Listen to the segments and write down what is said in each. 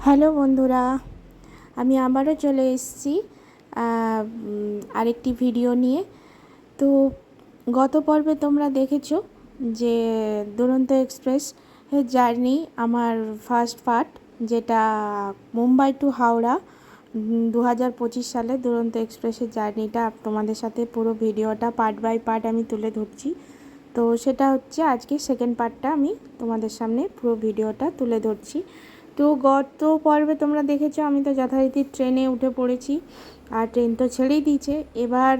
Hello বন্ধুরা, আমি আবারও চলে এসেছি আরেকটি ভিডিও নিয়ে। তো গত পর্বে তোমরা দেখেছো যে দুরন্ত এক্সপ্রেস জার্নি আমার ফার্স্ট পার্ট, যেটা মুম্বাই টু হাওড়া 2025 সালে দুরন্ত এক্সপ্রেসের জার্নিটা তোমাদের সাথে পুরো ভিডিওটা পার্ট বাই পার্ট আমি তুলে ধরছি। তো সেটা হচ্ছে আজকে সেকেন্ড পার্টটা আমি তোমাদের সামনে পুরো ভিডিওটা তুলে ধরছি। তো গত পর্বে তোমরা দেখেছো আমি তো যথারীতি ট্রেনে উঠে পড়েছি, আর ট্রেন তো ছেড়েই দিয়েছে। এবার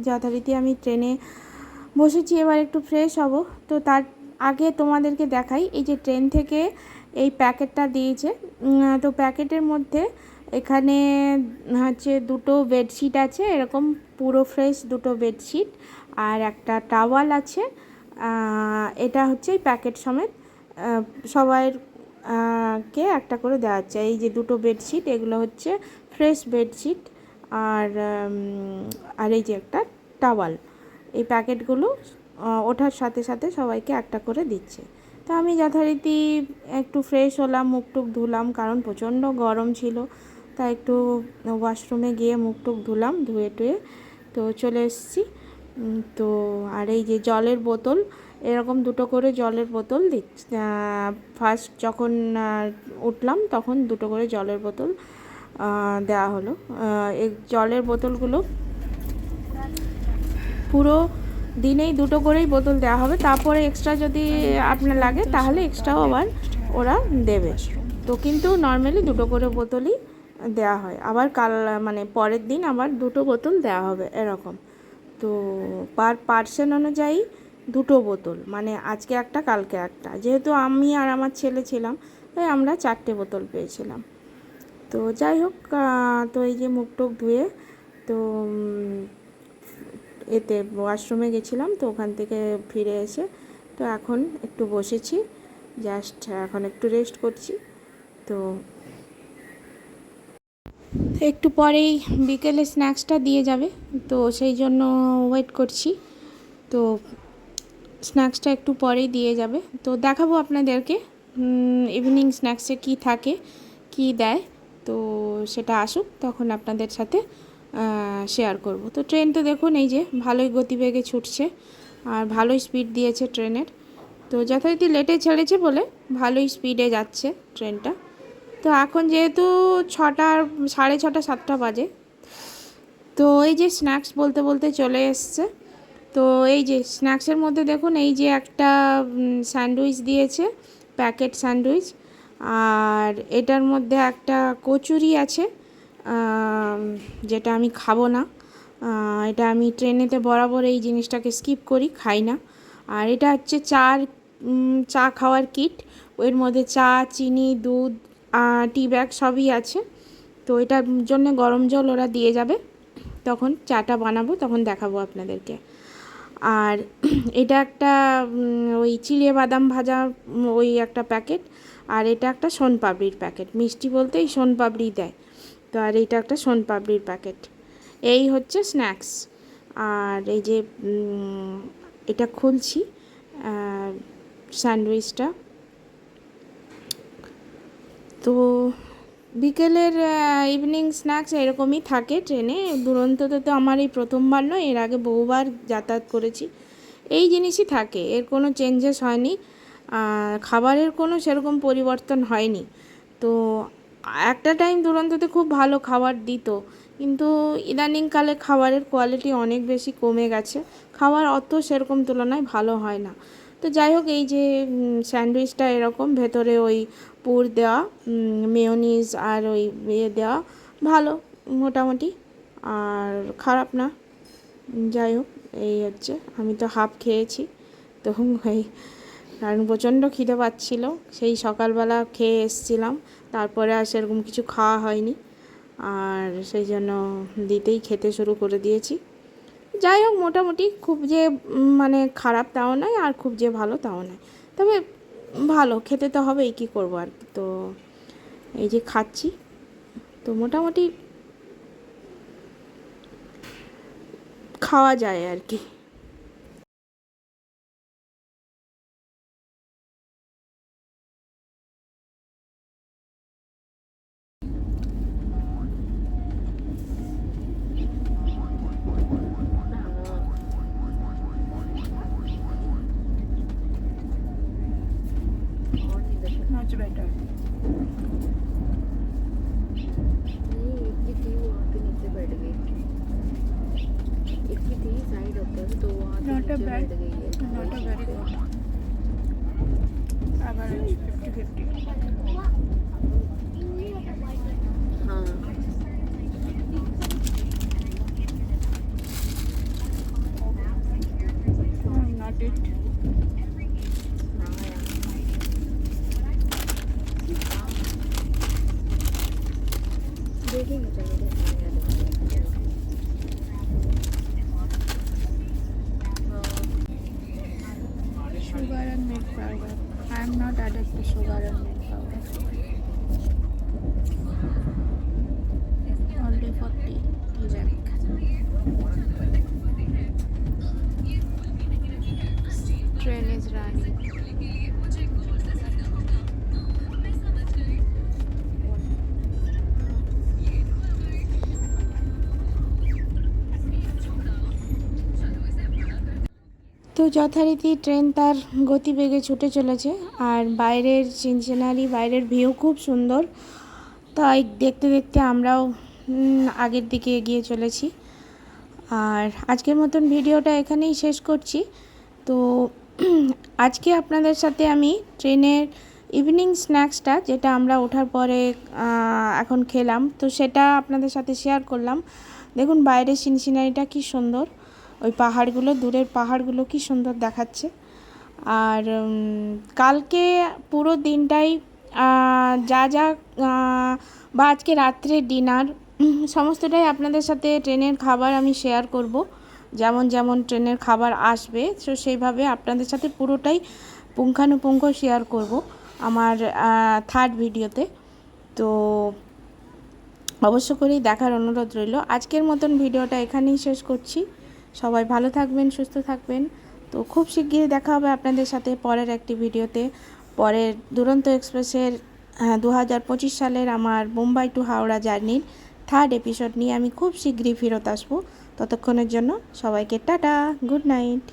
যথারীতি আমি ট্রেনে বসেছি, এবার একটু ফ্রেশ হব। তো তার আগে তোমাদেরকে দেখাই, এই যে ট্রেন থেকে এই প্যাকেটটা দিয়েছে। তো প্যাকেটের মধ্যে এখানে হচ্ছে দুটো বেডশিট আছে, এরকম পুরো ফ্রেশ দুটো বেডশিট, আর একটা টাওয়াল আছে। এটা হচ্ছে এই প্যাকেট সমেত সবাইয়ের কে একটা করে দেওয়া হচ্ছে। এই যে দুটো বেডশিট, এগুলো হচ্ছে ফ্রেশ বেডশিট, আর আর এই যে একটা টাওয়াল। এই প্যাকেটগুলো ওঠার সাথে সাথে সবাইকে একটা করে দিচ্ছে। তো আমি যথারীতি একটু ফ্রেশ হলাম, মুখ টুক ধুলাম, কারণ প্রচণ্ড গরম ছিল। তাই একটু ওয়াশরুমে গিয়ে মুখ টুক ধুলাম, ধুয়ে টুয়ে তো চলে এসেছি। তো আর এই যে জলের বোতল, এরকম দুটো করে জলের বোতল দিচ্ছে। ফার্স্ট যখন উঠলাম তখন দুটো করে জলের বোতল দেওয়া হলো। এই জলের বোতলগুলো পুরো দিনেই দুটো করেই বোতল দেওয়া হবে, তারপরে এক্সট্রা যদি আপনার লাগে তাহলে এক্সট্রাও আবার ওরা দেবে। তো কিন্তু নর্মালি দুটো করে বোতলই দেওয়া হয়, আবার মানে পরের দিন আবার দুটো বোতল দেওয়া হবে এরকম। তো পার পার্সন অনুযায়ী দুটো বোতল, মানে আজকে একটা কালকে একটা, যেহেতু আমি আর আমার ছেলে ছিলাম তাই আমরা 4টে বোতল পেয়েছিলাম। তো যাই হোক, তো এই যে মুখ টুক ধুয়ে তো এতে ওয়াশরুমে গেছিলাম, তো ওখান থেকে ফিরে এসে তো এখন একটু বসেছি, জাস্ট এখন একটু রেস্ট করছি। তো একটু পরেই বিকেলে স্ন্যাক্সটা দিয়ে যাবে, তো সেই জন্য ওয়েট করছি। তো স্ন্যাক্সটা একটু পরেই দিয়ে যাবে, তো দেখাবো আপনাদেরকে ইভিনিং স্ন্যাক্সে কি থাকে, কি দেয়। তো সেটা আসুক, তখন আপনাদের সাথে শেয়ার করব। তো ট্রেন তো দেখুন এই যে ভালোই গতিবেগে ছুটছে, আর ভালোই স্পিড দিয়েছে ট্রেনের। তো যথারীতি লেটে ছেড়েছে বলে ভালোই স্পিডে যাচ্ছে ট্রেনটা। তো এখন যেহেতু 6টা, 6:30, 7টা বাজে, তো এই যে স্ন্যাক্স বলতে বলতে চলে এসছে। তো এই যে স্ন্যাক্সের মধ্যে দেখুন এই যে একটা স্যান্ডউইচ দিয়েছে, প্যাকেট স্যান্ডউইচ, আর এটার মধ্যে একটা কচুরি আছে, যেটা আমি খাবো না। এটা আমি ট্রেনেতে বরাবর এই জিনিসটাকে স্কিপ করি, খাই না। আর এটা হচ্ছে চা খাওয়ার কিট, এর মধ্যে চা, চিনি, দুধ, টি ব্যাগ সবই আছে। তো এটার জন্য গরম জল ওরা দিয়ে যাবে, তখন চাটা বানাবো তখন দেখাবো আপনাদেরকে। আর এটা একটা ওই চিড়ে বাদাম ভাজা ওই একটা প্যাকেট, আর এটা একটা সোনপাপড়ির প্যাকেট, মিষ্টি বলতেই সোনপাপড়ি দেয়। তো আর এইটা একটা সোনপাপড়ির প্যাকেট। এই হচ্ছে স্ন্যাক্স। আর এই যে এটা খুলছি স্যান্ডউইচটা। তো বিকেলের ইভিনিং স্ন্যাক্স এরকমই থাকে ট্রেনে। দুরন্ততে তো আমার এই প্রথমবার নয়, এর আগে বহুবার যাতায়াত করেছি। এই জিনিসই থাকে, এর কোনো চেঞ্জেস হয়নি, খাবারের কোনো সেরকম পরিবর্তন হয়নি। তো একটা টাইম দুরন্ততে খুব ভালো খাবার দিত, কিন্তু ইদানিংকালে খাবারের কোয়ালিটি অনেক বেশি কমে গেছে, খাবার অত সেরকম তুলনায় ভালো হয় না। তো যাই হোক, এই যে স্যান্ডউইচটা এরকম ভেতরে ওই পুর দেওয়া, মেয়োনিজ আর ওই ইয়ে দেওয়া, ভালো মোটামুটি, আর খারাপ না। যাই হোক, এই হচ্ছে, আমি তো হাফ খেয়েছি। তো এই কারণ প্রচণ্ড খিদে পাচ্ছিল, সেই সকালবেলা খেয়ে এসছিলাম, তারপরে আর সেরকম কিছু খাওয়া হয়নি, আর সেই জন্য দিতেই খেতে শুরু করে দিয়েছি। যাই হোক, মোটামুটি খুব যে মানে খারাপ তাও নয়, আর খুব যে ভালো তাও নয়, তবে ভালো, খেতে তো হবেই, কী করবো আর কি। তো এই যে খাচ্ছি, তো মোটামুটি খাওয়া যায় আর কি। नहीं, एक की थी वो आके नीचे बैठ गई। एक की थी साइड ऊपर, तो वो आके Not a नीचे bad, बैठ गई है। not a very good. Average 50-50. हाँ Not it. हाँ यार, देखेंगे चलो कैसा है। Sugar and milk powder. I am not added to sugar and milk powder. Only for tea. Tea bag. Train is running. তো যথারীতি ট্রেন তার গতিবেগে ছুটে চলেছে, আর বাইরের সিনসিনারি, বাইরের ভিউ খুব সুন্দর। তাই দেখতে দেখতে আমরাও আগের দিকে এগিয়ে চলেছি। আর আজকের মতন ভিডিওটা এখানেই শেষ করছি। তো আজকে আপনাদের সাথে আমি ট্রেনের ইভিনিং স্ন্যাক্সটা, যেটা আমরা ওঠার পরে এখন খেলাম, তো সেটা আপনাদের সাথে শেয়ার করলাম। দেখুন বাইরের সিনসিনারিটা কী সুন্দর, ওই পাহাড়গুলো, দূরের পাহাড়গুলো কী সুন্দর দেখাচ্ছে। আর কালকে পুরো দিনটাই যা যা বা আজকে রাত্রের ডিনার সমস্তটাই আপনাদের সাথে ট্রেনের খাবার আমি শেয়ার করব। যেমন যেমন ট্রেনের খাবার আসবে, তো সেইভাবে আপনাদের সাথে পুরোটাই পুঙ্খানুপুঙ্খ শেয়ার করব আমার থার্ড ভিডিওতে। তো অবশ্য করেই দেখার অনুরোধ রইল। আজকের মতন ভিডিওটা এখানেই শেষ করছি। সবাই ভালো থাকবেন, সুস্থ থাকবেন। তো খুব শিগগিরই দেখা হবে আপনাদের সাথে পরের একটি ভিডিওতে। পরের দুরন্ত এক্সপ্রেসের 2025 সালের আমার মুম্বাই টু হাওড়া জার্নির থার্ড এপিসোড নিয়ে আমি খুব শিগগিরই ফেরত আসবো। ততক্ষণের জন্য সবাইকে টাটা, গুড নাইট।